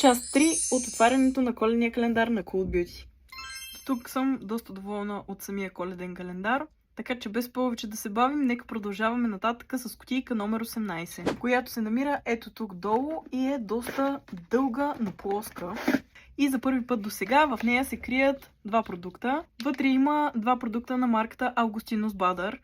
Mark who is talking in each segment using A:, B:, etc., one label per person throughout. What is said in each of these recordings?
A: Част 3 от отварянето на коледния календар на Cool Beauty. Тук съм доста доволна от самия коледен календар, така че без повече да се бавим, нека продължаваме нататък с кутийка номер 18, която се намира ето тук долу и е доста дълга, но плоска. И за първи път до сега в нея се крият два продукта. Вътре има два продукта на марката Augustinus Bader.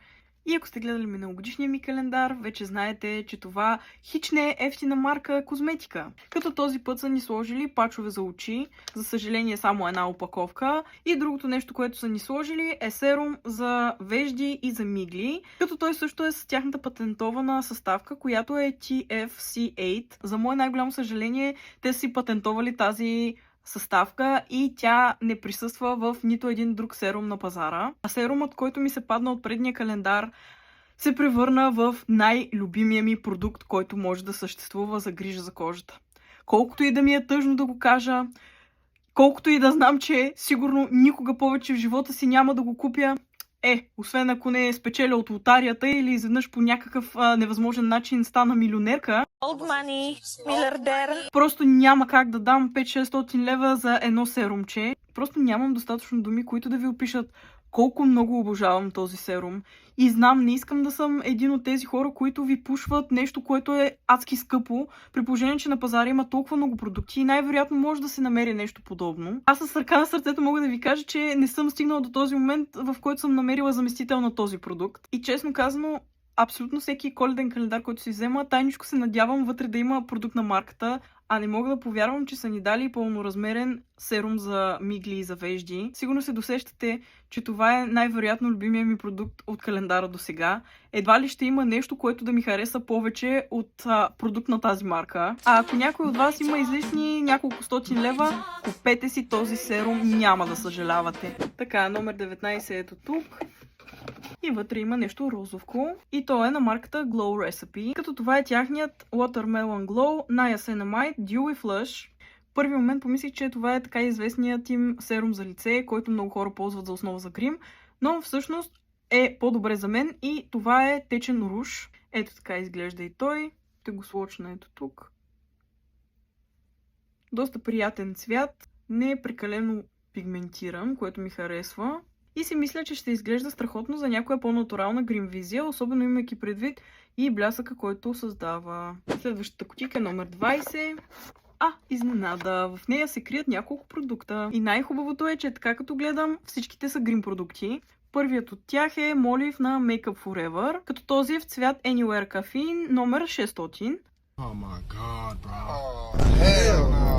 A: И ако сте гледали миналогодишния ми календар, вече знаете, че това хич не е ефтина марка козметика. Като този път са ни сложили пачове за очи, за съжаление само една опаковка. И другото нещо, което са ни сложили е серум за вежди и за мигли. Като той също е с тяхната патентована съставка, която е TFC8. За мое най-голямо съжаление, те са си патентовали тази съставка и тя не присъства в нито един друг серум на пазара. А серумът, който ми се падна от предния календар, се превърна в най-любимия ми продукт, който може да съществува за грижа за кожата. Колкото и да ми е тъжно да го кажа, колкото и да знам, че сигурно никога повече в живота си няма да го купя, освен ако не спечеля от лотарията или изведнъж по някакъв невъзможен начин стана милионерка.
B: Old money, милиардер.
A: Просто няма как да дам 5-600 лева за едно серумче. Просто нямам достатъчно думи, които да ви опишат колко много обожавам този серум. И знам, не искам да съм един от тези хора, които ви пушват нещо, което е адски скъпо, при положение, че на пазара има толкова много продукти и най-вероятно може да се намери нещо подобно. Аз с ръка на сърцето мога да ви кажа, че не съм стигнала до този момент, в който съм намерила заместител на този продукт. И честно казано, абсолютно всеки коледен календар, който си взема, тайничко се надявам вътре да има продукт на марката, а не мога да повярвам, че са ни дали пълноразмерен серум за мигли и за вежди. Сигурно се досещате, че това е най-вероятно любимия ми продукт от календара до сега. Едва ли ще има нещо, което да ми хареса повече от продукт на тази марка. А ако някой от вас има излишни няколко стотин лева, купете си този серум, няма да съжалявате. Така, номер 19 ето тук. И вътре има нещо розовко. И то е на марката Glow Recipe. Като това е тяхният Watermelon Glow Niacinamide Dewy Flush. В първи момент помислих, че това е така известният им серум за лице, който много хора ползват за основа за грим. Но всъщност е по-добре за мен и това е течен руж. Ето така изглежда и той. Ще го сложа ето тук. Доста приятен цвят. Не е прекалено пигментиран, което ми харесва. И си мисля, че ще изглежда страхотно за някоя по-натурална грим визия, особено имайки предвид и блясъка, който създава. Следващата кутийка е номер 20. Изненада! В нея се крият няколко продукта. И най-хубавото е, че така като гледам, всичките са грим продукти. Първият от тях е молив на Makeup Forever, като този е в цвят Anywhere Caffeine номер 600.
C: Oh my god, bro. Oh, hell no.